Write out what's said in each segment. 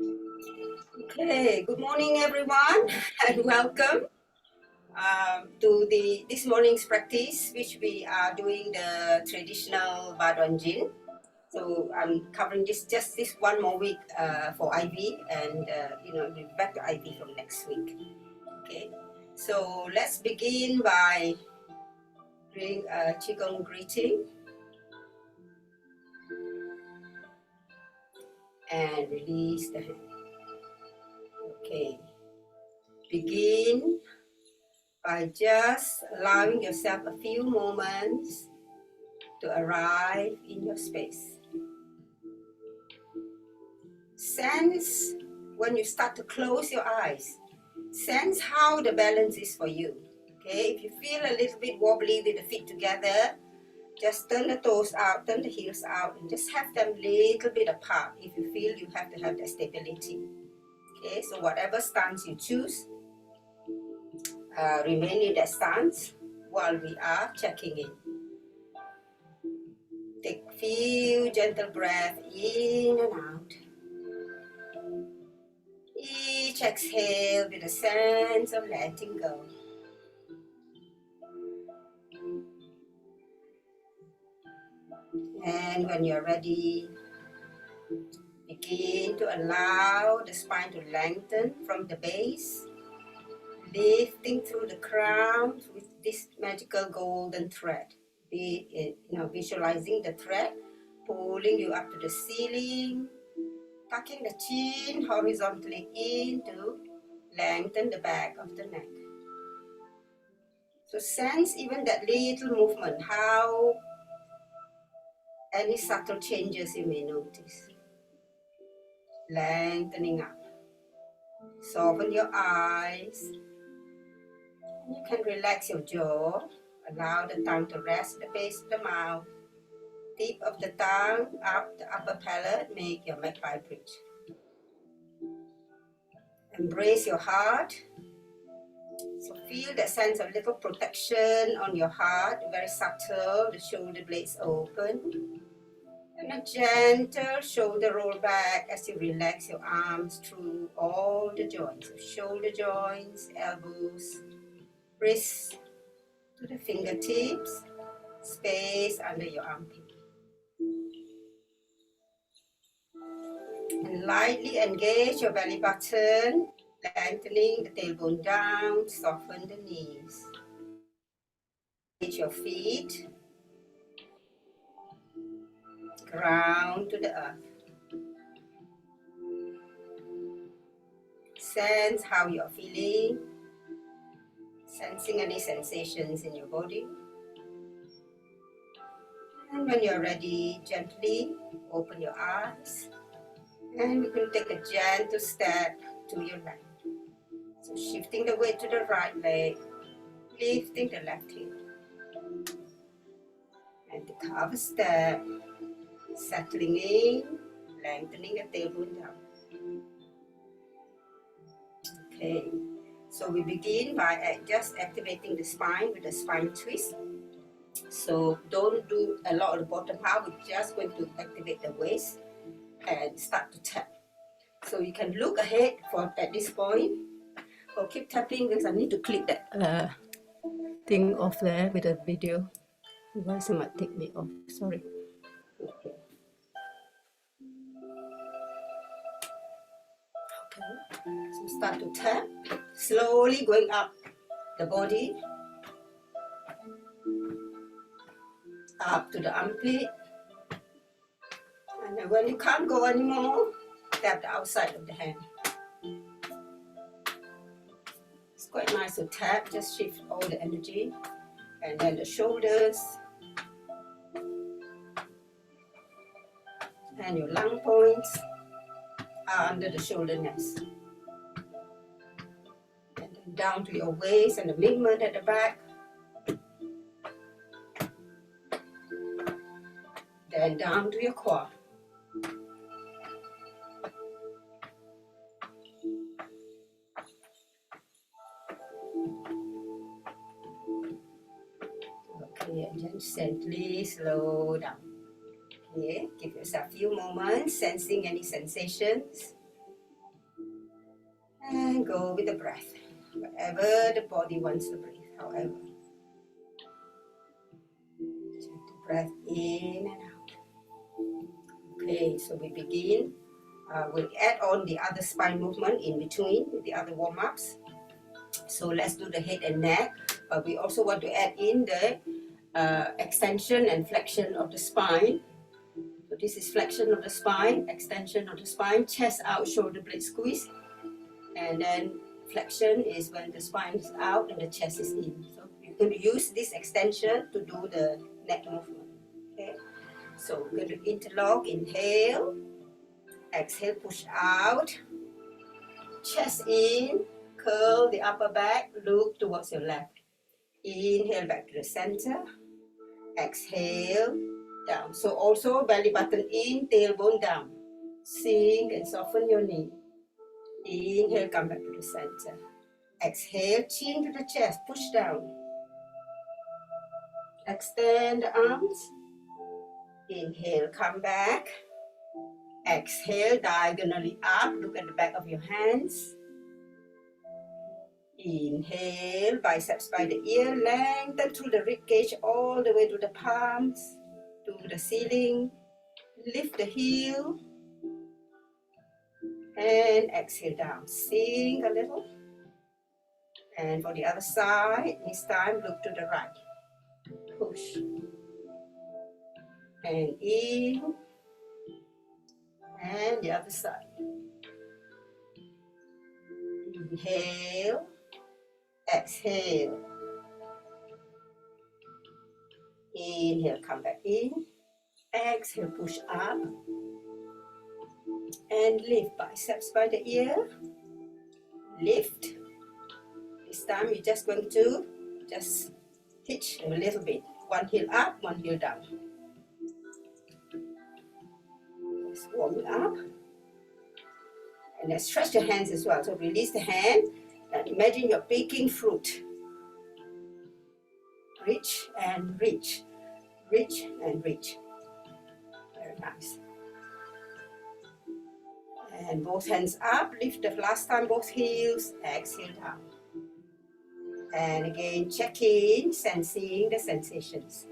Okay, good morning everyone and welcome to this morning's practice, which we are doing the traditional Badonjin. So I'm covering just this one more week for IB, and we'll be back to IB from next week. Okay, so let's begin by doing a Qigong greeting and release the hand. Okay, begin by just allowing yourself a few moments to arrive in your space. Sense when you start to close your eyes. Sense how the balance is for you. Okay, if you feel a little bit wobbly with the feet together, just turn the toes out, turn the heels out, and just have them a little bit apart if you feel you have to have that stability. Okay, so whatever stance you choose, remain in that stance while we are checking in. Take a few gentle breaths in and out. Each exhale with a sense of letting go. And when you're ready, begin to allow the spine to lengthen from the base, lifting through the crown with this magical golden thread. Visualizing the thread pulling you up to the ceiling, tucking the chin horizontally in to lengthen the back of the neck. So sense even that little movement, how any subtle changes you may notice. Lengthening up. Soften your eyes. You can relax your jaw. Allow the tongue to rest at the base of the mouth. Tip of the tongue up the upper palate, make your neck vibrate. Embrace your heart. So feel that sense of little protection on your heart, very subtle, the shoulder blades open. And a gentle shoulder roll back as you relax your arms through all the joints, shoulder joints, elbows, wrists to the fingertips, space under your armpit. And lightly engage your belly button, lengthening the tailbone down, soften the knees. Engage your feet, ground to the earth. Sense how you're feeling, sensing any sensations in your body. And when you're ready, gently open your eyes. And you can take a gentle step to your left. So shifting the weight to the right leg, lifting the left hip. And the calf step, settling in, lengthening the tailbone down. Okay, so we begin by just activating the spine with a spine twist. So don't do a lot of the bottom half, we're just going to activate the waist and start to tap. So you can look ahead at this point, or keep tapping because I need to click that thing off there with the video. Otherwise it might take me off, sorry. Okay. So start to tap, slowly going up the body, up to the armpit. And then when you can't go anymore, tap the outside of the hand. It's quite nice to tap, just shift all the energy. And then the shoulders. And your lung points are under the shoulder nest. And then down to your waist and the midline at the back. Then down to your quad. Okay, and then gently slow down. Okay, give yourself a few moments, sensing any sensations. And go with the breath, whatever the body wants to breathe, however. Take the breath in and out. Okay, so we begin. We'll add on the other spine movement in between with the other warm-ups. So let's do the head and neck, but we also want to add in the extension and flexion of the spine. So this is flexion of the spine, extension of the spine, chest out, shoulder blade squeeze. And then flexion is when the spine is out and the chest is in. So you're going to use this extension to do the neck movement. Okay. So we're going to interlock, inhale, exhale, push out, chest in, curl the upper back, look towards your left. Inhale back to the center, exhale, down. So also belly button in, tailbone down. Sink and soften your knee. Inhale, come back to the center. Exhale, chin to the chest, push down. Extend the arms. Inhale, come back. Exhale, diagonally up, look at the back of your hands. Inhale, biceps by the ear, lengthen through the rib cage all the way to the palms, to the ceiling. Lift the heel. And exhale down, sink a little. And for the other side, this time look to the right. Push. And in. And the other side. Inhale. Exhale. Inhale, come back in. Exhale, push up. And lift, biceps by the ear. Lift. This time you're just going to just hitch a little bit. One heel up, one heel down. Just warm it up. And then stretch the hands as well. So release the hand and imagine you're picking fruit. Reach and reach. Reach and reach. Very nice. And both hands up, lift the last time, both heels, exhale down. And again, check in, sensing the sensations.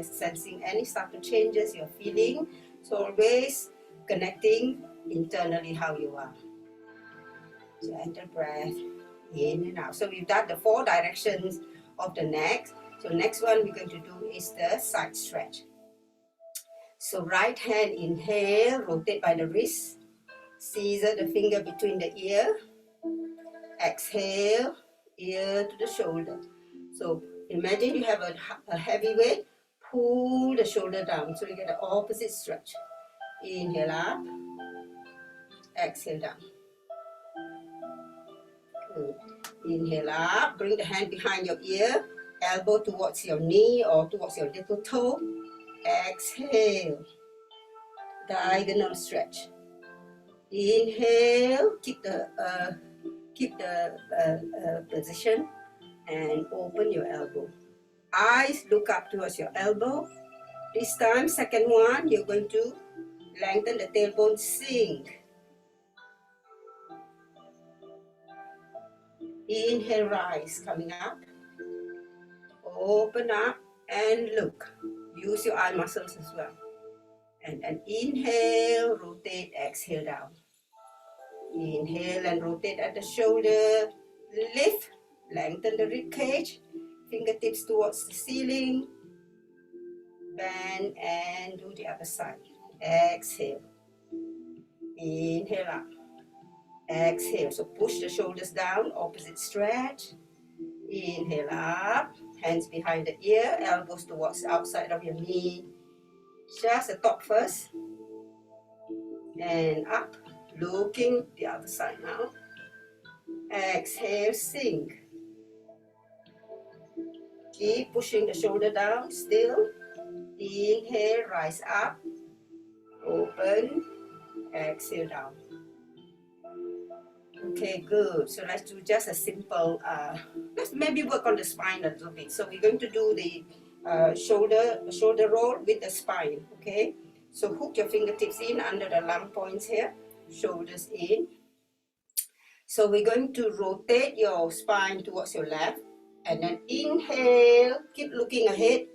Sensing any subtle changes you're feeling. So always connecting internally how you are. Gentle breath, in and out. So we've done the 4 directions of the neck. So next one we're going to do is the side stretch. So right hand inhale, rotate by the wrist, scissor the finger between the ear, exhale, ear to the shoulder. So imagine you have a heavy weight, pull the shoulder down so you get the opposite stretch. Inhale up, exhale down. Good. Inhale up, bring the hand behind your ear, elbow towards your knee or towards your little toe. Exhale, diagonal stretch. Inhale, keep the position and open your elbow. Eyes look up towards your elbow. This time, second one, you're going to lengthen the tailbone, sink. Inhale, rise, coming up. Open up and look. Use your eye muscles as well. And inhale, rotate, exhale down. Inhale and rotate at the shoulder. Lift, lengthen the rib cage. Fingertips towards the ceiling. Bend and do the other side. Exhale. Inhale up. Exhale. So push the shoulders down, opposite stretch. Inhale up. Hands behind the ear, elbows towards the outside of your knee. Just the top first. And up. Looking the other side now. Exhale, sink. Keep pushing the shoulder down still. Inhale, rise up. Open. Exhale down. Okay, good. So let's do just a simple, let's maybe work on the spine a little bit. So we're going to do the shoulder roll with the spine, okay? So hook your fingertips in under the lung points here. shoulders in. So we're going to rotate your spine towards your left, and then inhale, keep looking ahead.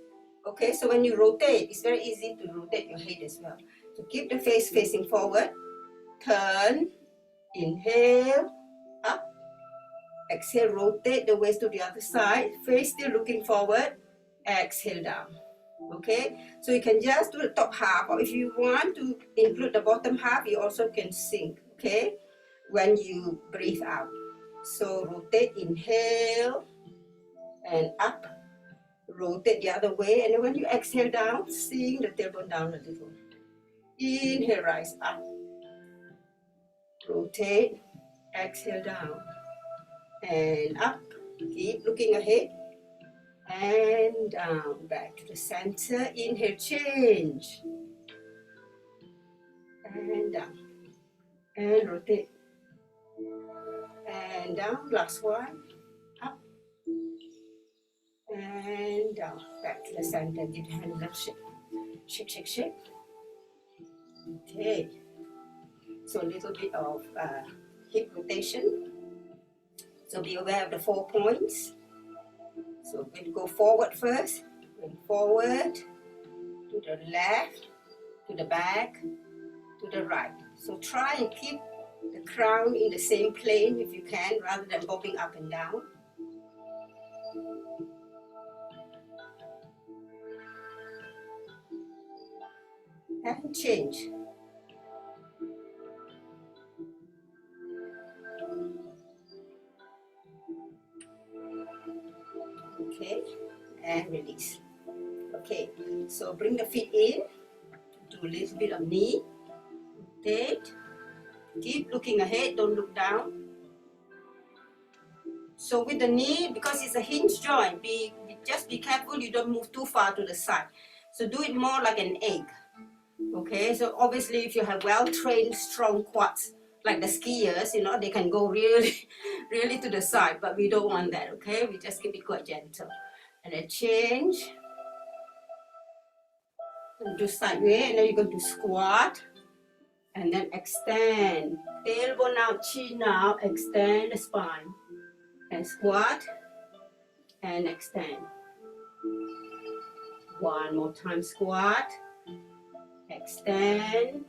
Okay, so when you rotate, it's very easy to rotate your head as well. So keep the face facing forward, turn, inhale, up, exhale, rotate the waist to the other side, face still looking forward, exhale down. Okay, so you can just do the top half, or if you want to include the bottom half, you also can sink, okay, when you breathe out. So rotate, inhale, and up, rotate the other way, and then when you exhale down, sink the tailbone down a little. Inhale, rise up, rotate, exhale down, and up, keep looking ahead, and down, back to the center. Inhale, change, and down, and rotate, and down. Last one, up, and down, back to the center. Give your hand a little shake, shake, shake, shake. Okay, so a little bit of hip rotation. So be aware of the 4 points. So we'll go forward first, then forward, to the left, to the back, to the right. So try and keep the crown in the same plane if you can, rather than bobbing up and down. And change. Okay, and release. Okay, so bring the feet in, do a little bit of knee, rotate, keep looking ahead, don't look down. So with the knee, because it's a hinge joint, just be careful you don't move too far to the side. So do it more like an egg. Okay, so obviously if you have well-trained, strong quads, like the skiers, you know, they can go really, really to the side, but we don't want that, okay? We just keep it quite gentle. And then change. And do sideways, and then you're going to squat. And then extend. Tailbone out, chin out, extend the spine. And squat. And extend. One more time, squat. Extend.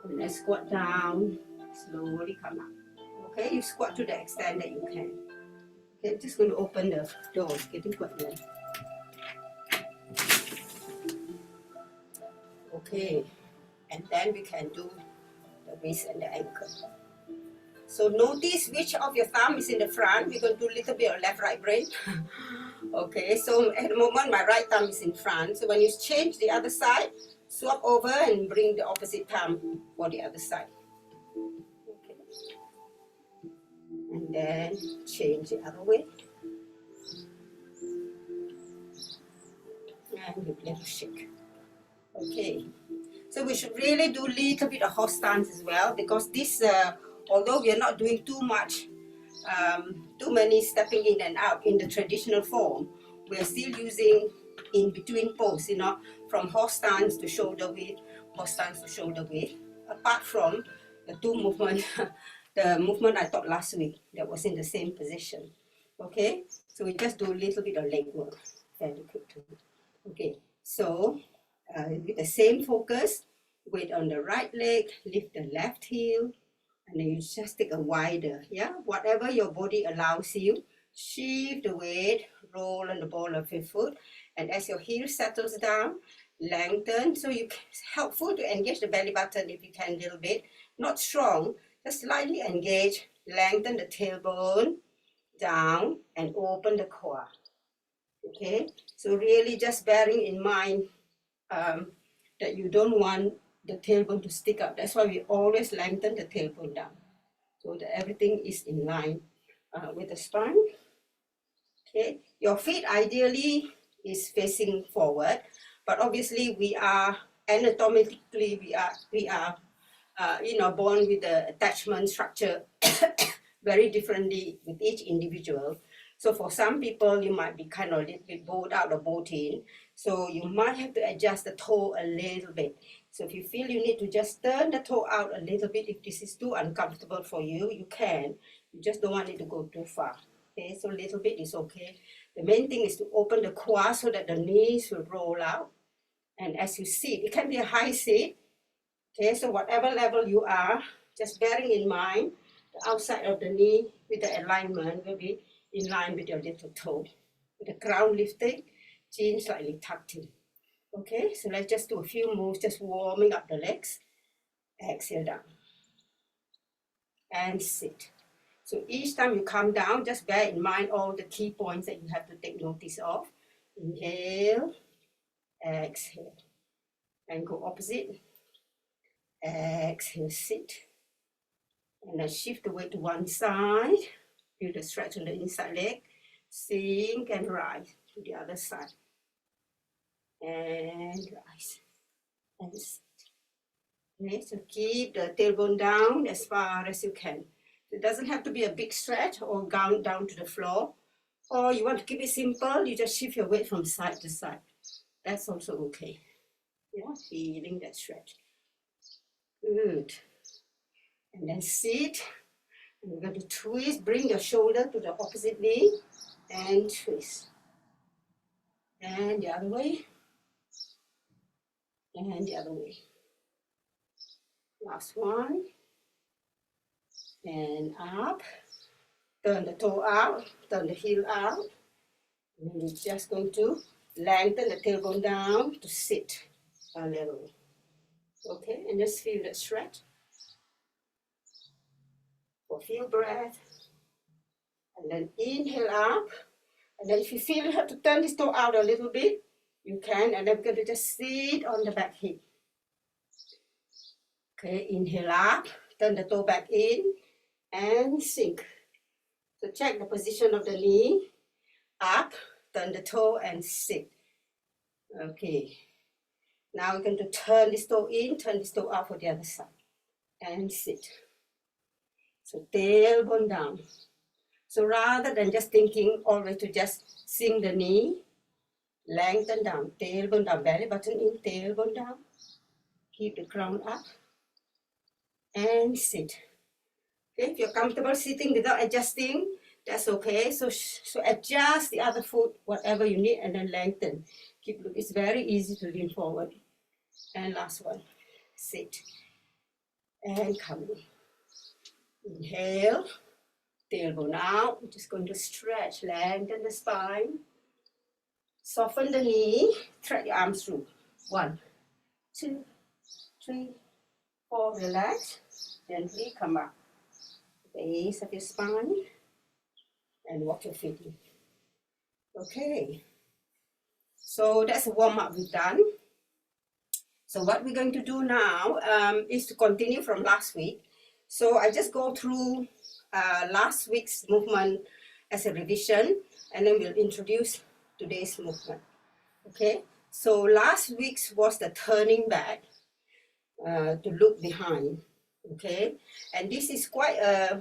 And then squat down. Slowly come up. Okay, you squat to the extent that you can. Okay, I'm just going to open the door. It's getting quite late. Okay, and then we can do the wrist and the ankle. So notice which of your thumb is in the front. We're going to do a little bit of left-right brain. Okay, so at the moment my right thumb is in front. So when you change the other side, swap over and bring the opposite thumb for the other side. Okay. And then change the other way. And give a little shake. Okay. So we should really do a little bit of horse stance as well, because this, although we are not doing too much, too many stepping in and out in the traditional form, we are still using in between pose, you know, from horse stance to shoulder width, horse stance to shoulder width, apart from the two movements, the movement I taught last week that was in the same position. Okay, so we just do a little bit of leg work. Very quick too. Okay, so with the same focus, weight on the right leg, lift the left heel, and then you just take a wider, yeah, whatever your body allows you, shift the weight, roll on the ball of your foot, and as your heel settles down, lengthen. So it's helpful to engage the belly button if you can a little bit, not strong, just slightly engage, lengthen the tailbone down and open the core. Okay, so really just bearing in mind that you don't want the tailbone to stick up. That's why we always lengthen the tailbone down, so that everything is in line with the spine. Okay, your feet ideally is facing forward, but obviously we are anatomically we are you know, born with the attachment structure very differently with each individual. So for some people, you might be kind of a little bit bowed out or bowed in. So you might have to adjust the toe a little bit. So if you feel you need to just turn the toe out a little bit, if this is too uncomfortable for you, you can. You just don't want it to go too far. Okay, so a little bit is okay. The main thing is to open the quad so that the knees will roll out. And as you sit, it can be a high sit. Okay, so whatever level you are, just bearing in mind, the outside of the knee with the alignment will be in line with your little toe. With the crown lifted, chin slightly tucked in. Okay, so let's just do a few moves, just warming up the legs. Exhale down. And sit. So each time you come down, just bear in mind all the key points that you have to take notice of. Inhale, exhale. And go opposite. Exhale, sit. And then shift the weight to one side. Feel the stretch on the inside leg. Sink and rise to the other side. And rise. And sit. Okay, so keep the tailbone down as far as you can. It doesn't have to be a big stretch or down to the floor. Or you want to keep it simple, you just shift your weight from side to side. That's also okay. Yeah, feeling that stretch. Good. And then sit. And we're going to twist, bring your shoulder to the opposite knee and twist. And the other way. And the other way. Last one. And up. Turn the toe out, turn the heel out. And then you're just going to lengthen the tailbone down to sit a little. Okay, and just feel the stretch. For a few breaths. And then inhale up. And then if you feel you have to turn this toe out a little bit, you can. And then we're going to just sit on the back hip. Okay, inhale up, turn the toe back in, and sink. So check the position of the knee, up, turn the toe and sit. Okay, now we're going to turn this toe in, turn this toe out for the other side and sit. So tailbone down. So rather than just thinking all the way to just sink the knee, lengthen down, tailbone down, belly button in, tailbone down. Keep the crown up and sit. Okay, if you're comfortable sitting without adjusting, that's okay. So adjust the other foot, whatever you need, and then lengthen. It's very easy to lean forward. And last one, sit. And come in. Inhale, tailbone out. We're just going to stretch, lengthen the spine. Soften the knee, thread your arms through. 1, 2, 3, 4, relax. Gently come up. Base of your spine and walk your feet in. Okay, so that's a warm-up we've done. So what we're going to do now is to continue from last week. So I just go through last week's movement as a revision, and then we'll introduce today's movement. Okay, so last week's was the turning back to look behind. Okay, and this is quite a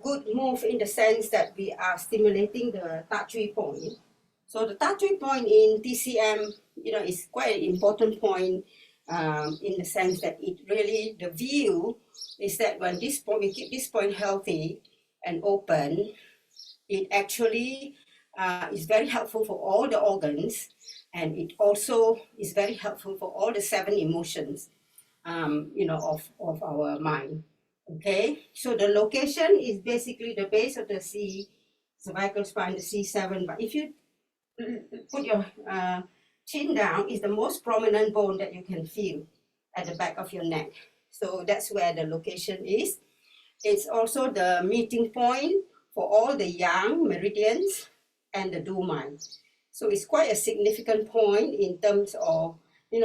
good move in the sense that we are stimulating the Ta Chui point. So the Ta Chui point in TCM, is quite an important point in the sense that it really, the view is that when this point, we keep this point healthy and open, it actually is very helpful for all the organs, and it also is very helpful for all the 7 emotions. Of our mind. Okay, so the location is basically the base of the cervical spine, the C7. But if you put your chin down, it's the most prominent bone that you can feel at the back of your neck. So that's where the location is. It's also the meeting point for all the yang meridians and the dumai. So it's quite a significant point in terms of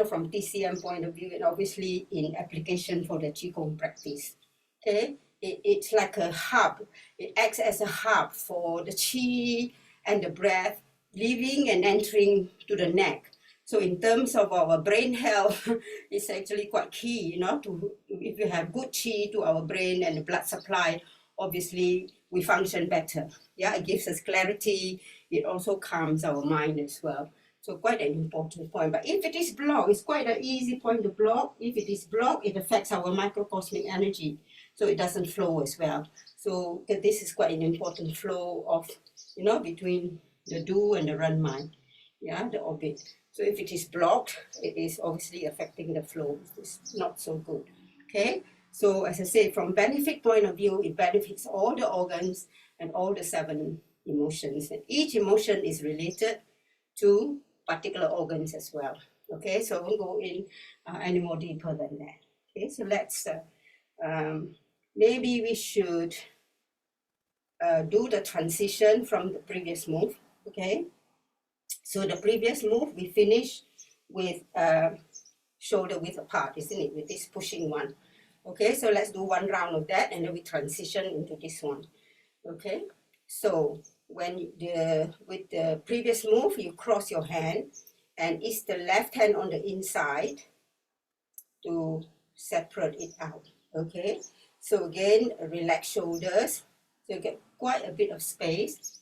from TCM point of view, and obviously in application for the Qigong practice. Okay, it's like a hub. It acts as a hub for the Qi and the breath, leaving and entering to the neck. So in terms of our brain health, it's actually quite key, if we have good Qi to our brain and the blood supply, obviously we function better. Yeah, it gives us clarity. It also calms our mind as well. So quite an important point. But if it is blocked, it's quite an easy point to block. If it is blocked, it affects our microcosmic energy, so it doesn't flow as well. So this is quite an important flow of, between the do and the run mind, the orbit. So if it is blocked, it is obviously affecting the flow. It's not so good. Okay. So as I say, from benefit point of view, it benefits all the organs and all the 7 emotions. And each emotion is related to particular organs as well. Okay, so I won't go in any more deeper than that. Okay, so let's, maybe we should do the transition from the previous move. Okay, so the previous move we finished with shoulder width apart, isn't it, with this pushing one. Okay, so let's do 1 round of that and then we transition into this one. Okay, so with the previous move, you cross your hand and it's the left hand on the inside to separate it out. Okay, so again, relax shoulders, so you get quite a bit of space.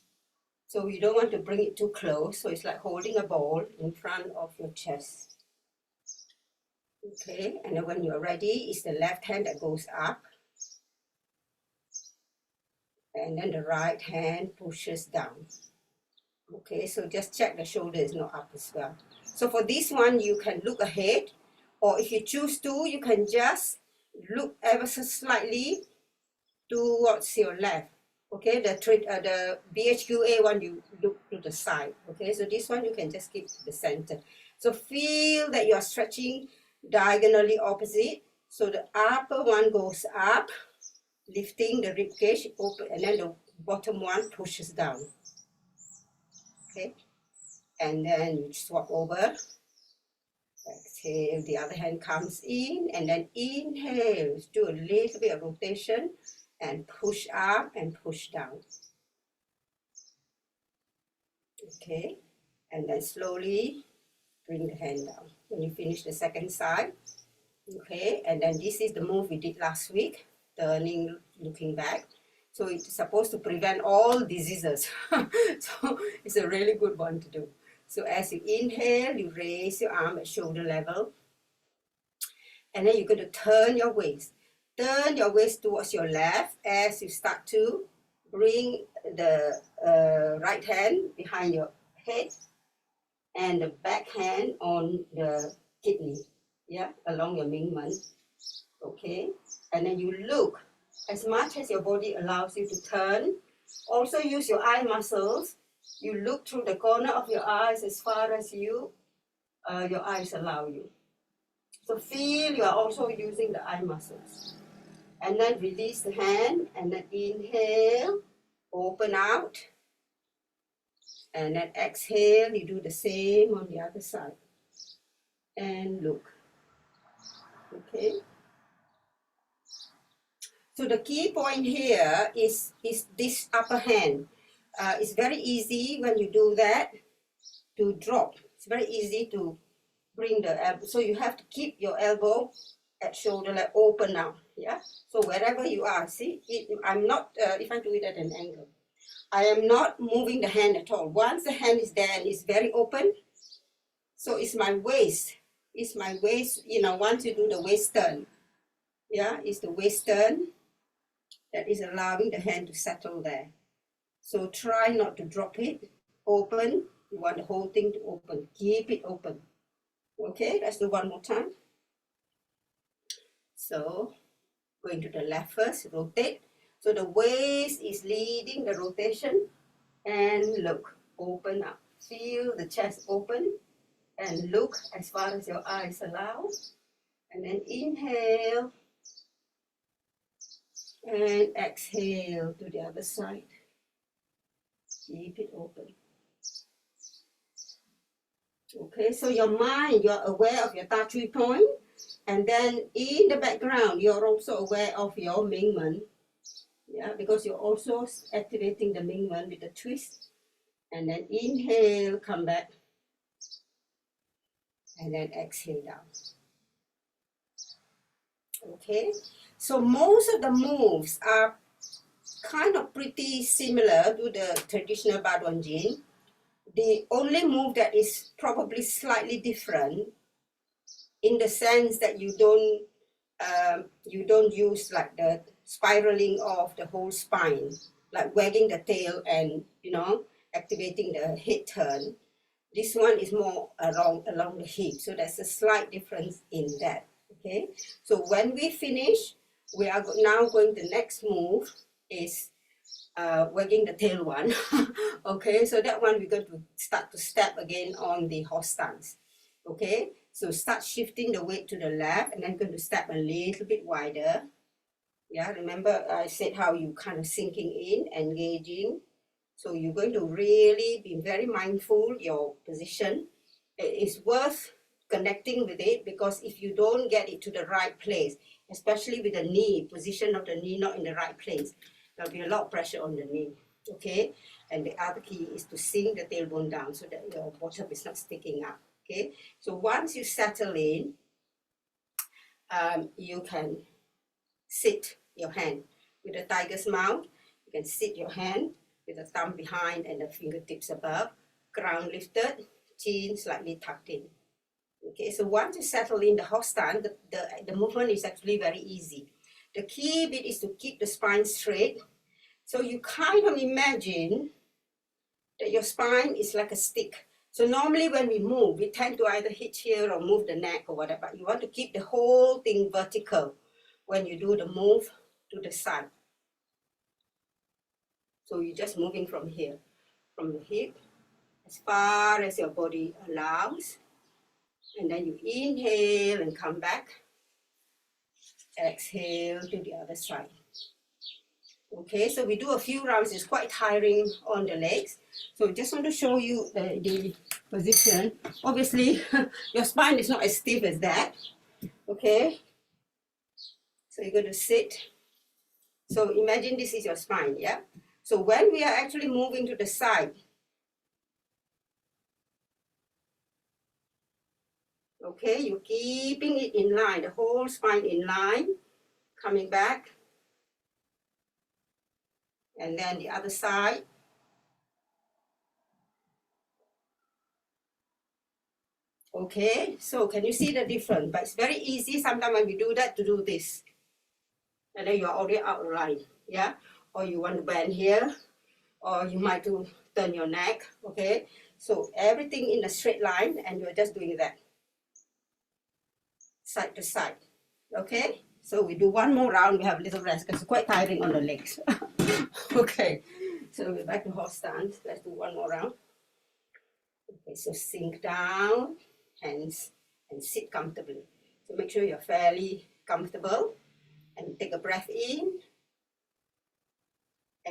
So you don't want to bring it too close, so it's like holding a ball in front of your chest. Okay, and then when you're ready, it's the left hand that goes up. And then the right hand pushes down. Okay, so just check the shoulder is not up as well. So for this one, you can look ahead, or if you choose to, you can just look ever so slightly towards your left. Okay, the BHQA one, you look to the side. Okay, so this one you can just keep to the center. So feel that you are stretching diagonally opposite. So the upper one goes up, lifting the rib cage open, and then the bottom one pushes down. Okay, and then you swap over. Exhale, the other hand comes in, and then inhale, do a little bit of rotation, and push up and push down. Okay, and then slowly bring the hand down. When you finish the second side, okay, and then this is the move we did last week, turning, looking back. So it's supposed to prevent all diseases. So it's a really good one to do. So as you inhale, you raise your arm at shoulder level. And then you're going to turn your waist. Turn your waist towards your left as you start to bring the right hand behind your head and the back hand on the kidney, along your Mingmen. Okay, and then you look as much as your body allows you to turn. Also use your eye muscles. You look through the corner of your eyes as far as your eyes allow you. So feel you are also using the eye muscles. And then release the hand, and then inhale, open out. And then exhale, you do the same on the other side. And look. Okay. So the key point here is this upper hand. It's very easy when you do that to drop. It's very easy to bring the elbow. So you have to keep your elbow at shoulder like open now. Yeah. So wherever you are, see, I'm not, if I do it at an angle, I am not moving the hand at all. Once the hand is there and it's very open, so it's my waist. It's my waist, once you do the waist turn. Yeah, it's the waist turn that is allowing the hand to settle there. So try not to drop it. Open. You want the whole thing to open. Keep it open. Okay, let's do one more time. So going to the left first, rotate. So the waist is leading the rotation. And look, open up. Feel the chest open. And look as far as your eyes allow. And then inhale. And exhale to the other side. Keep it open. Okay, so your mind, you're aware of your Ta Chui point. And then in the background, you're also aware of your Mingmen. Yeah, because you're also activating the Mingmen with the twist. And then inhale, come back. And then exhale down. Okay, so most of the moves are kind of pretty similar to the traditional Ba Duan Jin. The only move that is probably slightly different in the sense that you don't use like the spiraling of the whole spine, like wagging the tail and activating the head turn. This one is more along the hip, so there's a slight difference in that. Okay, so when we finish, we are now going, the next move is wagging the tail one. Okay, so that one we're going to start to step again on the horse stance. Okay, so start shifting the weight to the left and then going to step a little bit wider. Yeah, remember I said how you kind of sinking in, engaging. So you're going to really be very mindful your position. It's worth connecting with it, because if you don't get it to the right place, especially with the knee, position of the knee not in the right place, there'll be a lot of pressure on the knee. Okay, and the other key is to sink the tailbone down so that your bottom is not sticking up. Okay, so once you settle in, you can sit your hand with the tiger's mouth. You can sit your hand with the thumb behind and the fingertips above, crown lifted, chin slightly tucked in. Okay, so once you settle in the horse stance, the movement is actually very easy. The key bit is to keep the spine straight. So you kind of imagine that your spine is like a stick. So normally when we move, we tend to either hitch here or move the neck or whatever. You want to keep the whole thing vertical when you do the move to the side. So you're just moving from here, from the hip, as far as your body allows. And then you inhale and come back. Exhale to the other side. Okay, so we do a few rounds. It's quite tiring on the legs. So just want to show you the position. Obviously, your spine is not as stiff as that. Okay, so you're going to sit. So imagine this is your spine, yeah? So when we are actually moving to the side, okay, you're keeping it in line, the whole spine in line, coming back. And then the other side. Okay, so can you see the difference? But it's very easy sometimes when we do that to do this. And then you're already out of line, yeah? Or you want to bend here, or you might do turn your neck, okay? So everything in a straight line, and you're just doing that. Side to side, okay? So we do one more round, we have a little rest, because it's quite tiring on the legs. Okay, so we're back to horse stance. Let's do one more round. Okay, so sink down, hands, and sit comfortably. So make sure you're fairly comfortable, and take a breath in,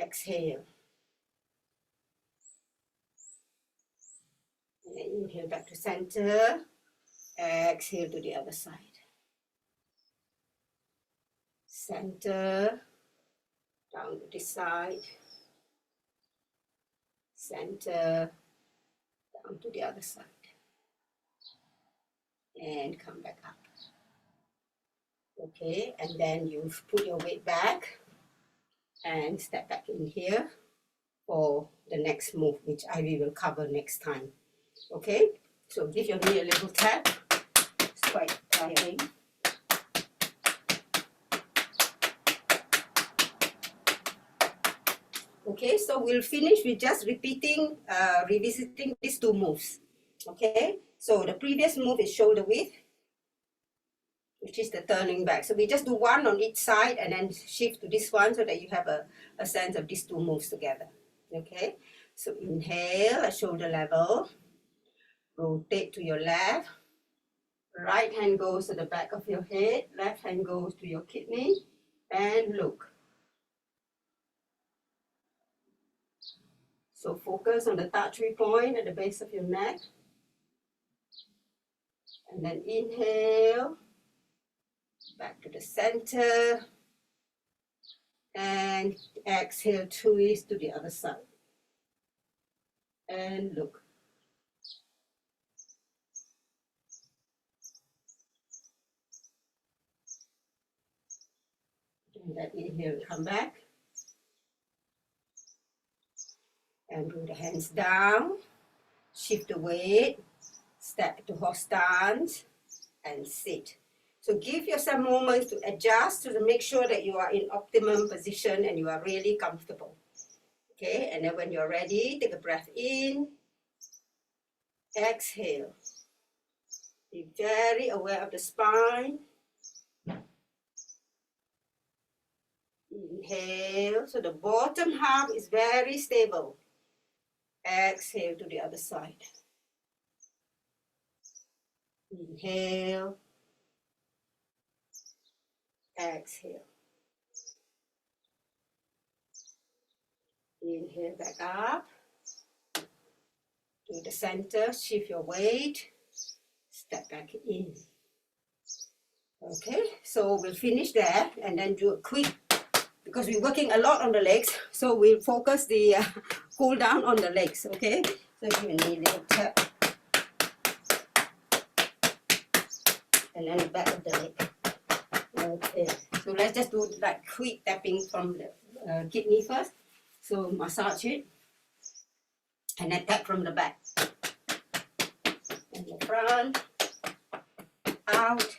exhale. And inhale back to center, exhale to the other side. Center, down to this side, center, down to the other side. And come back up. Okay, and then you put your weight back and step back in here for the next move, which we will cover next time. Okay, so give your knee a little tap. It's quite tiring. Okay, so we'll finish with just repeating, revisiting these two moves. Okay, so the previous move is shoulder width, which is the turning back. So we just do one on each side and then shift to this one so that you have a sense of these two moves together. Okay, so inhale at shoulder level, rotate to your left, right hand goes to the back of your head, left hand goes to your kidney, and look. So focus on the touch point at the base of your neck. And then inhale, back to the center. And exhale, twist to the other side. And look. And then inhale, come back. And bring the hands down. shift the weight, step to horse stance, and sit. So give yourself moments to adjust to make sure that you are in optimum position and you are really comfortable. Okay, and then when you're ready, take a breath in, exhale. Be very aware of the spine. Inhale, so the bottom half is very stable. Exhale to the other side. Inhale, exhale. Inhale back up to the center, shift your weight, step back in. Okay, so we'll finish there and then do a quick, because we're working a lot on the legs, so we'll focus the cool down on the legs. Okay, so give me a little tap and then the back of the leg. Okay, so let's just do like quick tapping from the kidney first. So massage it and then tap from the back and the front, out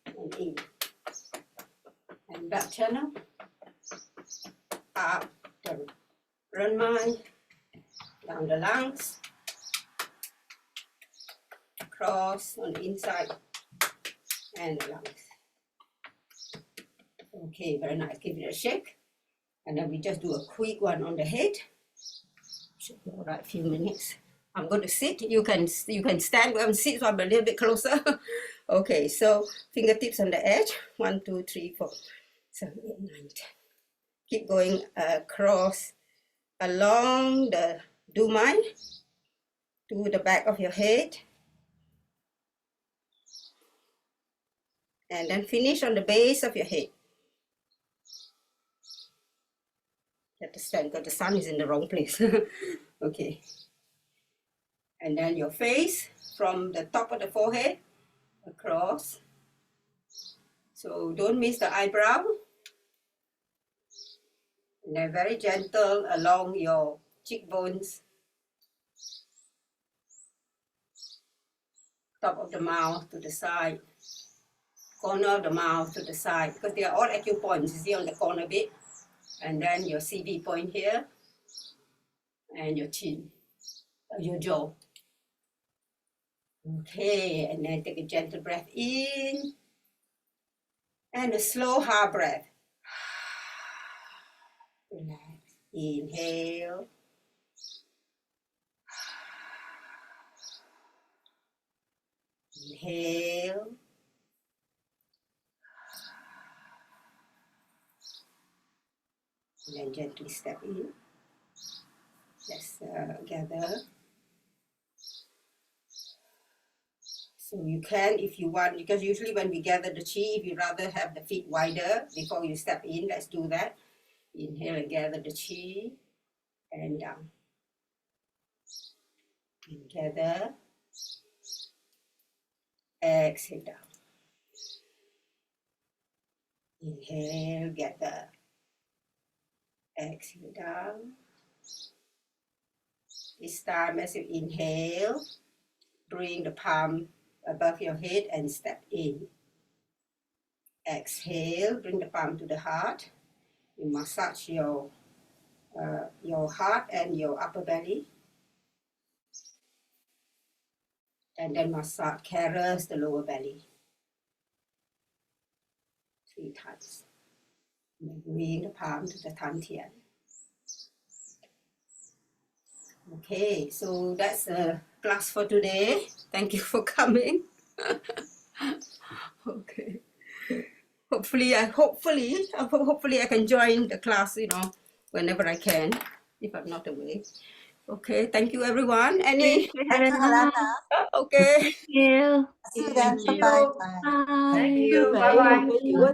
and in, and back channel, up, down, run mine, down the lungs, cross on the inside and the lungs. Okay, very nice. Give it a shake. And then we just do a quick one on the head. Should be all right, few minutes. I'm going to sit. You can stand and sit, so I'm a little bit closer. Okay, so fingertips on the edge. 1, 2, 3, 4, 7, 8, 9, 10. Keep going across along the do-mine to the back of your head. And then finish on the base of your head. You have to stand because the sun is in the wrong place. Okay. And then your face from the top of the forehead across. So don't miss the eyebrow. And then very gentle along your cheekbones. Top of the mouth to the side. Corner of the mouth to the side. Because they are all acupoints, you see on the corner bit. And then your CV point here, and your chin, your jaw. Okay, and then take a gentle breath in, and a slow hard breath. Relax. Inhale. Inhale. And then gently step in. Let's gather. So you can, if you want, because usually when we gather the chi, if you rather have the feet wider before you step in, let's do that. Inhale and gather the chi and down. And gather. Exhale down. Inhale, gather. Exhale down. This time as you inhale, bring the palm above your head and step in. Exhale, bring the palm to the heart. You massage your heart and your upper belly. And then massage, caress the lower belly. 3 times. And bring the palm to the Tan Tian. Okay, so that's the class for today. Thank you for coming. Okay. Hopefully I can join the class, whenever I can, if I'm not away. Okay, thank you everyone. Any? Thank you, Helena. Okay. Thank you. See you then. Thank you. Bye-bye. Bye. Thank you. Bye-bye.